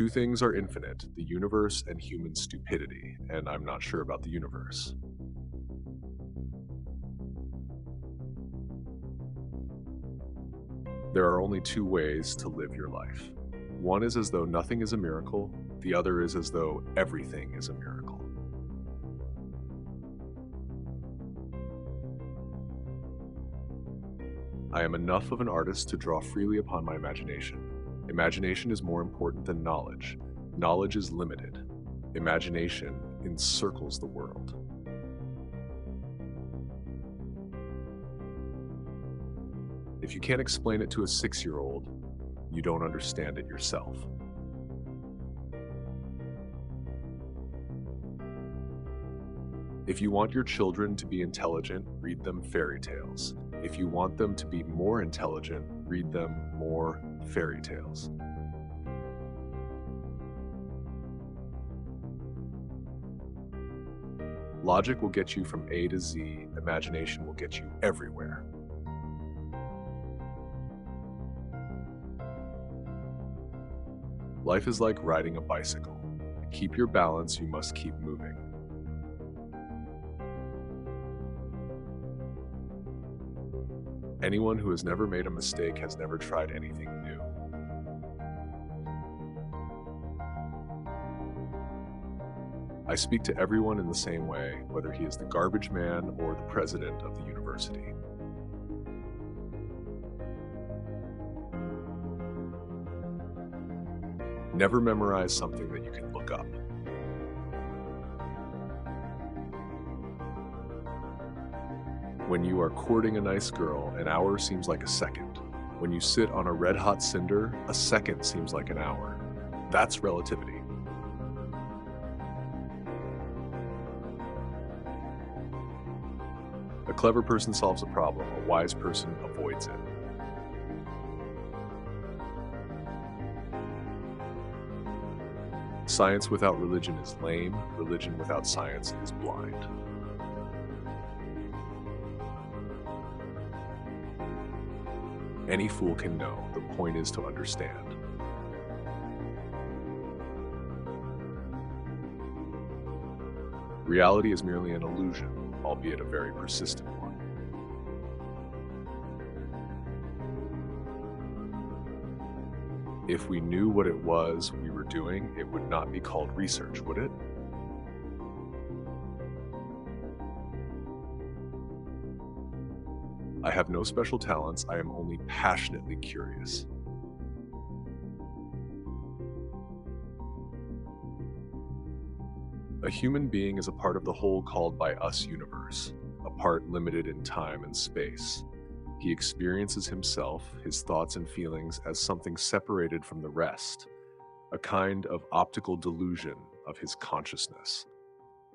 Two things are infinite, the universe and human stupidity, and I'm not sure about the universe. There are only two ways to live your life. One is as though nothing is a miracle, the other is as though everything is a miracle. I am enough of an artist to draw freely upon my imagination. Imagination is more important than knowledge. Knowledge is limited. Imagination encircles the world. If you can't explain it to a 6-year-old, you don't understand it yourself. If you want your children to be intelligent, read them fairy tales. If you want them to be more intelligent, read them more fairy tales. Logic will get you from A to Z, imagination will get you everywhere. Life is like riding a bicycle. To keep your balance, you must keep moving. Anyone who has never made a mistake has never tried anything new. I speak to everyone in the same way, whether he is the garbage man or the president of the university. Never memorize something that you can look up. When you are courting a nice girl, an hour seems like a second. When you sit on a red-hot cinder, a second seems like an hour. That's relativity. A clever person solves a problem, a wise person avoids it. Science without religion is lame, religion without science is blind. Any fool can know, the point is to understand. Reality is merely an illusion, albeit a very persistent one. If we knew what it was we were doing, it would not be called research, would it? I have no special talents, I am only passionately curious. A human being is a part of the whole called by us universe, a part limited in time and space. He experiences himself, his thoughts and feelings, as something separated from the rest, a kind of optical delusion of his consciousness.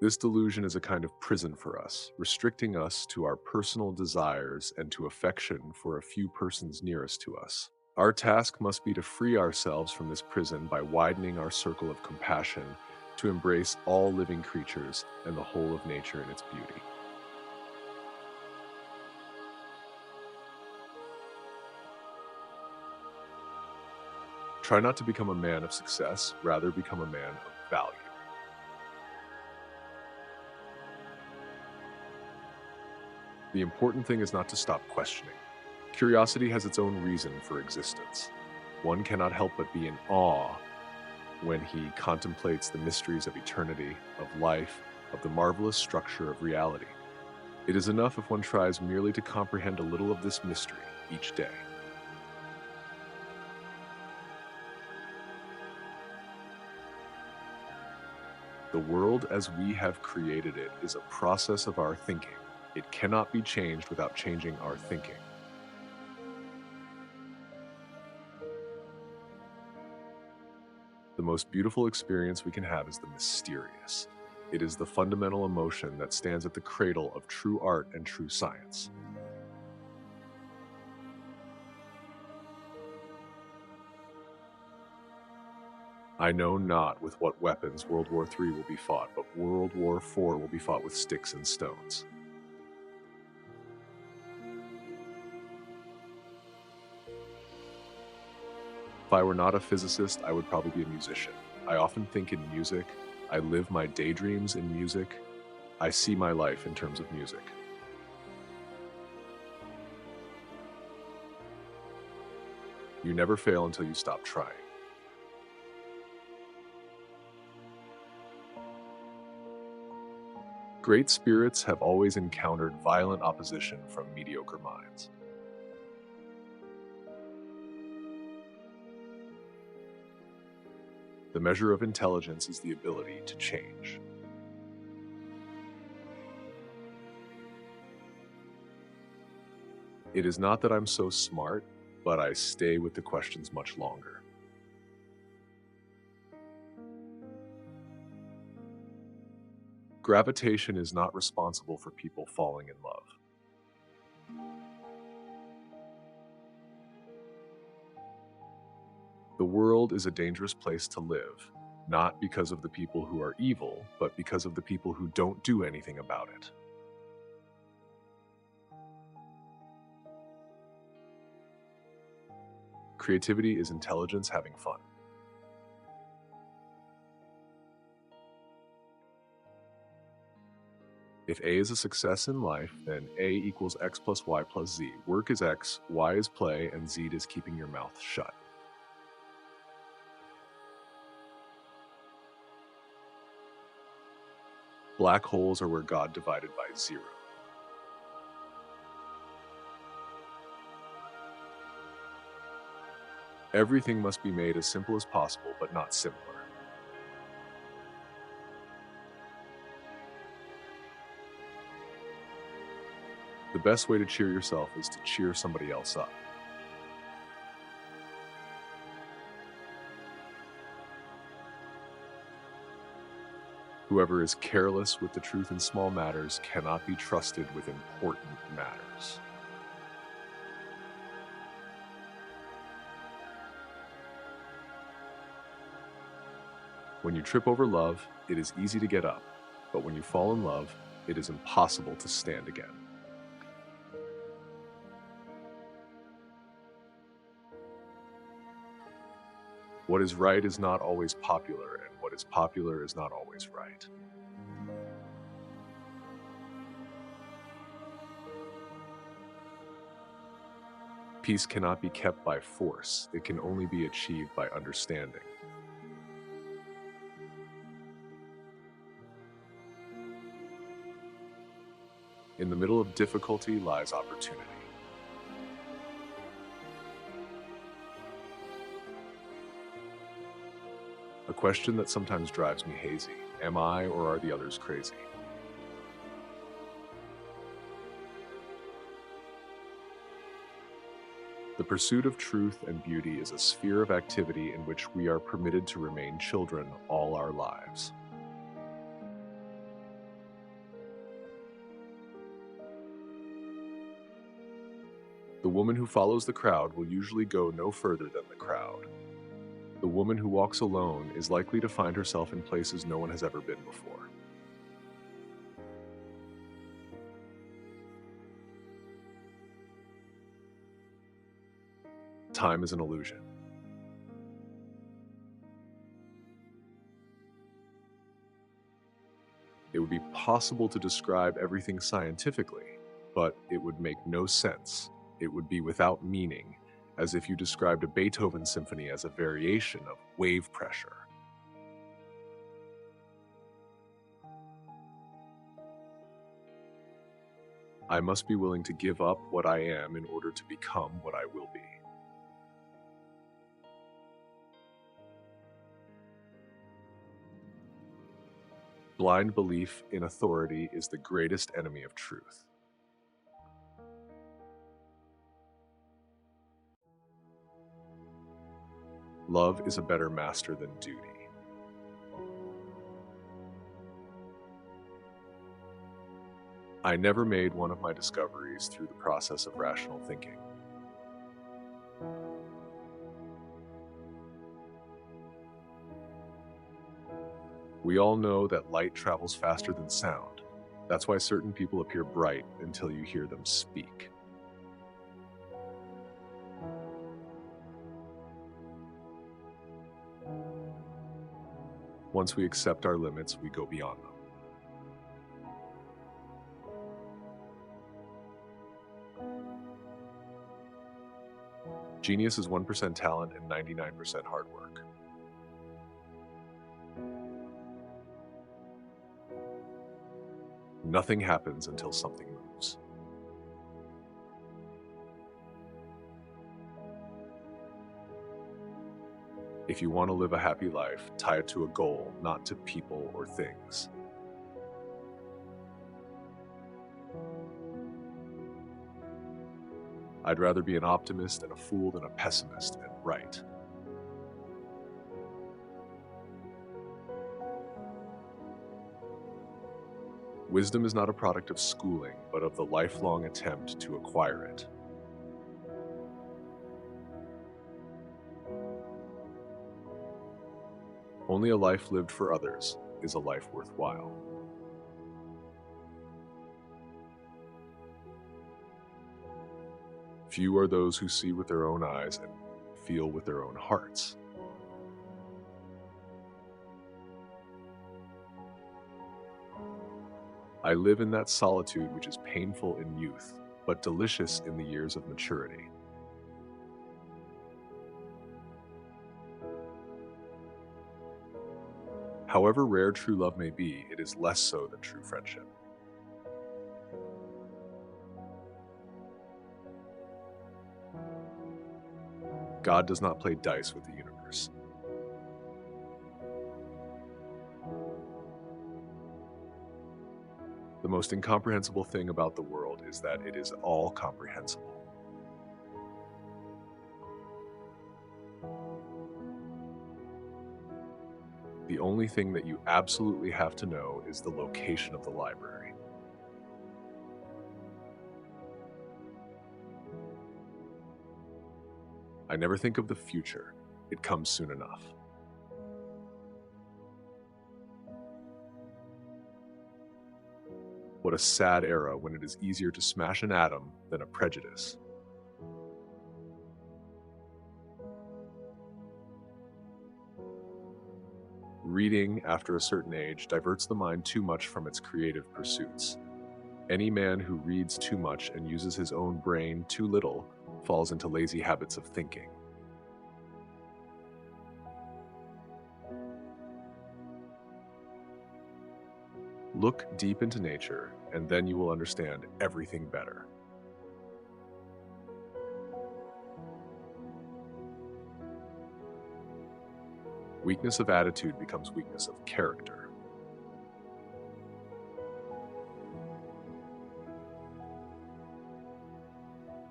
This delusion is a kind of prison for us, restricting us to our personal desires and to affection for a few persons nearest to us. Our task must be to free ourselves from this prison by widening our circle of compassion to embrace all living creatures and the whole of nature in its beauty. Try not to become a man of success, rather become a man of value. The important thing is not to stop questioning. Curiosity has its own reason for existence. One cannot help but be in awe when he contemplates the mysteries of eternity, of life, of the marvelous structure of reality. It is enough if one tries merely to comprehend a little of this mystery each day. The world as we have created it is a process of our thinking. It cannot be changed without changing our thinking. The most beautiful experience we can have is the mysterious. It is the fundamental emotion that stands at the cradle of true art and true science. I know not with what weapons World War III will be fought, but World War IV will be fought with sticks and stones. If I were not a physicist, I would probably be a musician. I often think in music. I live my daydreams in music. I see my life in terms of music. You never fail until you stop trying. Great spirits have always encountered violent opposition from mediocre minds. The measure of intelligence is the ability to change. It is not that I'm so smart, but I stay with the questions much longer. Gravitation is not responsible for people falling in love. The world is a dangerous place to live, not because of the people who are evil, but because of the people who don't do anything about it. Creativity is intelligence having fun. If A is a success in life, then A equals X plus Y plus Z. Work is X, Y is play, and Z is keeping your mouth shut. Black holes are where God divided by zero. Everything must be made as simple as possible, but not simpler. The best way to cheer yourself is to cheer somebody else up. Whoever is careless with the truth in small matters cannot be trusted with important matters. When you trip over love, it is easy to get up, but when you fall in love, it is impossible to stand again. What is right is not always popular, and what is popular is not always right. Peace cannot be kept by force. It can only be achieved by understanding. In the middle of difficulty lies opportunity. A question that sometimes drives me hazy: am I or are the others crazy? The pursuit of truth and beauty is a sphere of activity in which we are permitted to remain children all our lives. The woman who follows the crowd will usually go no further than the crowd. The woman who walks alone is likely to find herself in places no one has ever been before. Time is an illusion. It would be possible to describe everything scientifically, but it would make no sense. It would be without meaning, as if you described a Beethoven symphony as a variation of wave pressure. I must be willing to give up what I am in order to become what I will be. Blind belief in authority is the greatest enemy of truth. Love is a better master than duty. I never made one of my discoveries through the process of rational thinking. We all know that light travels faster than sound. That's why certain people appear bright until you hear them speak. Once we accept our limits, we go beyond them. Genius is 1% talent and 99% hard work. Nothing happens until something moves. If you want to live a happy life, tie it to a goal, not to people or things. I'd rather be an optimist and a fool than a pessimist and right. Wisdom is not a product of schooling, but of the lifelong attempt to acquire it. Only a life lived for others is a life worthwhile. Few are those who see with their own eyes and feel with their own hearts. I live in that solitude which is painful in youth, but delicious in the years of maturity. However rare true love may be, it is less so than true friendship. God does not play dice with the universe. The most incomprehensible thing about the world is that it is all comprehensible. The only thing that you absolutely have to know is the location of the library. I never think of the future. It comes soon enough. What a sad era when it is easier to smash an atom than a prejudice. Reading, after a certain age, diverts the mind too much from its creative pursuits. Any man who reads too much and uses his own brain too little falls into lazy habits of thinking. Look deep into nature, and then you will understand everything better. Weakness of attitude becomes weakness of character.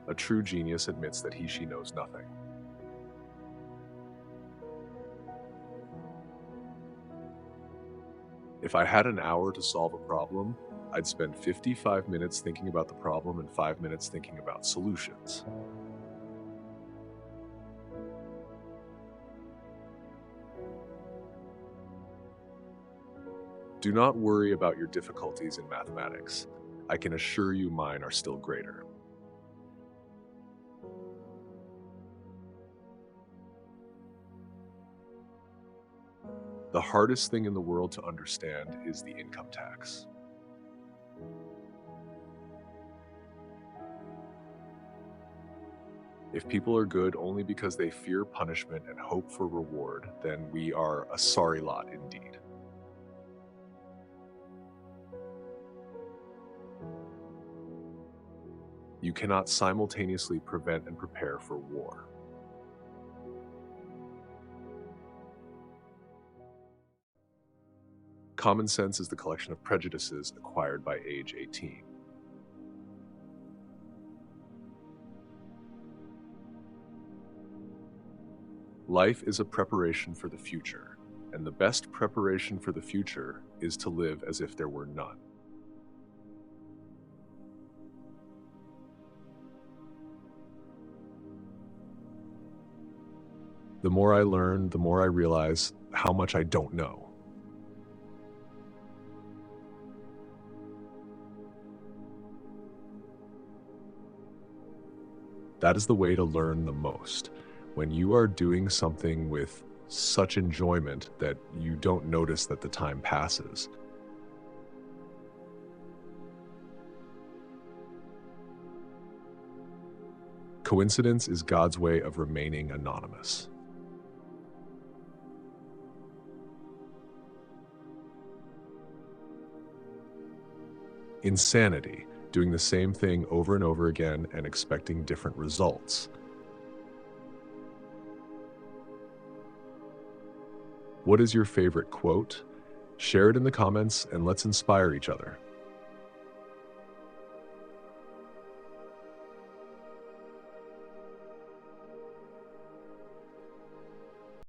A true genius admits that he/she knows nothing. If I had an hour to solve a problem, I'd spend 55 minutes thinking about the problem and 5 minutes thinking about solutions. Do not worry about your difficulties in mathematics. I can assure you mine are still greater. The hardest thing in the world to understand is the income tax. If people are good only because they fear punishment and hope for reward, then we are a sorry lot indeed. You cannot simultaneously prevent and prepare for war. Common sense is the collection of prejudices acquired by age 18. Life is a preparation for the future, and the best preparation for the future is to live as if there were none. The more I learn, the more I realize how much I don't know. That is the way to learn the most. When you are doing something with such enjoyment that you don't notice that the time passes. Coincidence is God's way of remaining anonymous. Insanity, doing the same thing over and over again and expecting different results. What is your favorite quote? Share it in the comments and let's inspire each other.